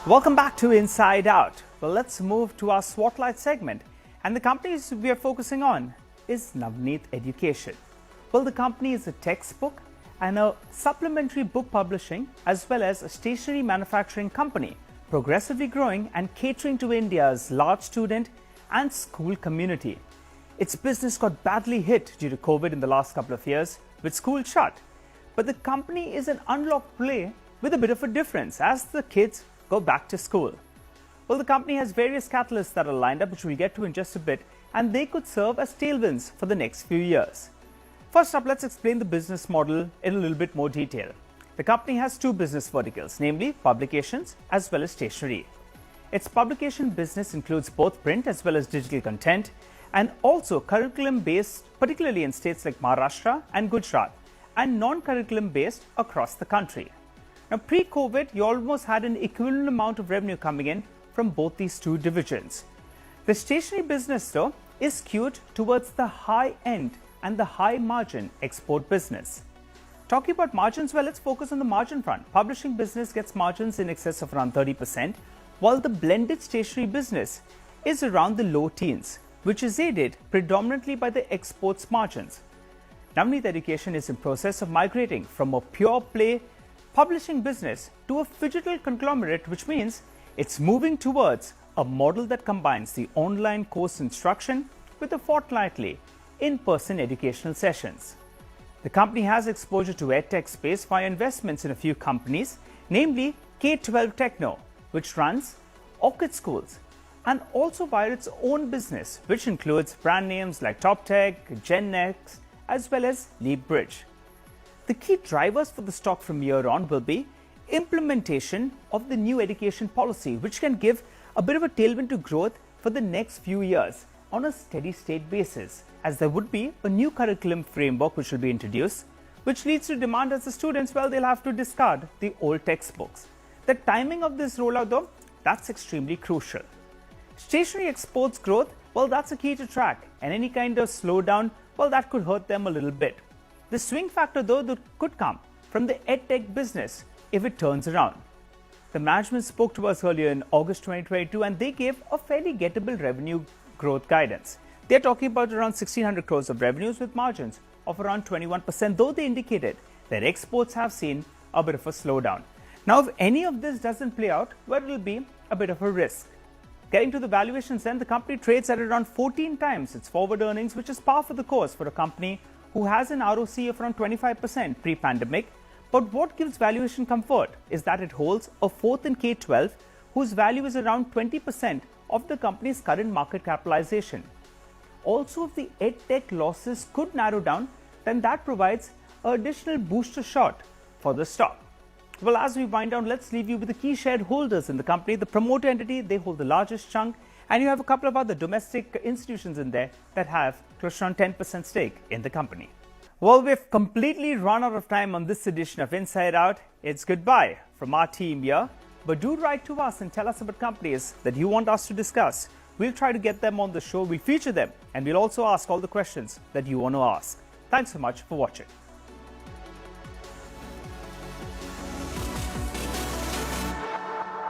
Welcome back to Inside Out. Well, let's move to our Swotlight segment. And the companies we are focusing on is Navneet Education. Well, the company is a textbook and a supplementary book publishing as well as a stationery manufacturing company, progressively growing and catering to India's large student and school community. Its business got badly hit due to COVID in the last couple of years, with schools shut. But the company is an unlocked play with a bit of a difference as the kids go back to school. Well, the company has various catalysts that are lined up, which we'll get to in just a bit, and they could serve as tailwinds for the next few years. First up, let's explain the business model in a little bit more detail. The company has two business verticals, namely publications as well as stationery. Its publication business includes both print as well as digital content, and also curriculum based, particularly in states like Maharashtra and Gujarat, and non-curriculum based across the country. Now, pre-COVID, you almost had an equivalent amount of revenue coming in from both these two divisions. The stationery business, though, is skewed towards the high-end and the high-margin export business. Talking about margins, well, let's focus on the margin front. Publishing business gets margins in excess of around 30%, while the blended stationery business is around the low teens, which is aided predominantly by the exports margins. Navneet Education is in process of migrating from a pure play publishing business to a digital conglomerate, which means it's moving towards a model that combines the online course instruction with the fortnightly in-person educational sessions. The company has exposure to edtech space via investments in a few companies, namely K12 Techno, which runs Orchid Schools, and also via its own business, which includes brand names like TopTech, GenX, as well as LeapBridge. The key drivers for the stock from here on will be implementation of the new education policy, which can give a bit of a tailwind to growth for the next few years on a steady state basis, as there would be a new curriculum framework which will be introduced, which leads to demand as the students, well, they'll have to discard the old textbooks. The timing of this rollout, though, that's extremely crucial. Stationery exports growth, well, that's a key to track, and any kind of slowdown, well, that could hurt them a little bit. The swing factor, though, that could come from the edtech business if it turns around. The management spoke to us earlier in August 2022, and they gave a fairly gettable revenue growth guidance. They're talking about around 1,600 crores of revenues with margins of around 21%, though they indicated that exports have seen a bit of a slowdown. Now, if any of this doesn't play out, well, it will be a bit of a risk. Getting to the valuations, then, the company trades at around 14 times its forward earnings, which is par for the course for a company who has an ROC of around 25% pre-pandemic. But what gives valuation comfort is that it holds a fourth in K12, whose value is around 20% of the company's current market capitalization. Also, if the edtech losses could narrow down, then that provides an additional booster shot for the stock. Well, as we wind down, let's leave you with the key shareholders in the company. The promoter entity, they hold the largest chunk, and you have a couple of other domestic institutions in there that have close to around 10% stake in the company. Well, we've completely run out of time on this edition of Inside Out. It's goodbye from our team here, but do write to us and tell us about companies that you want us to discuss. We'll try to get them on the show, we'll feature them, and we'll also ask all the questions that you want to ask. Thanks so much for watching.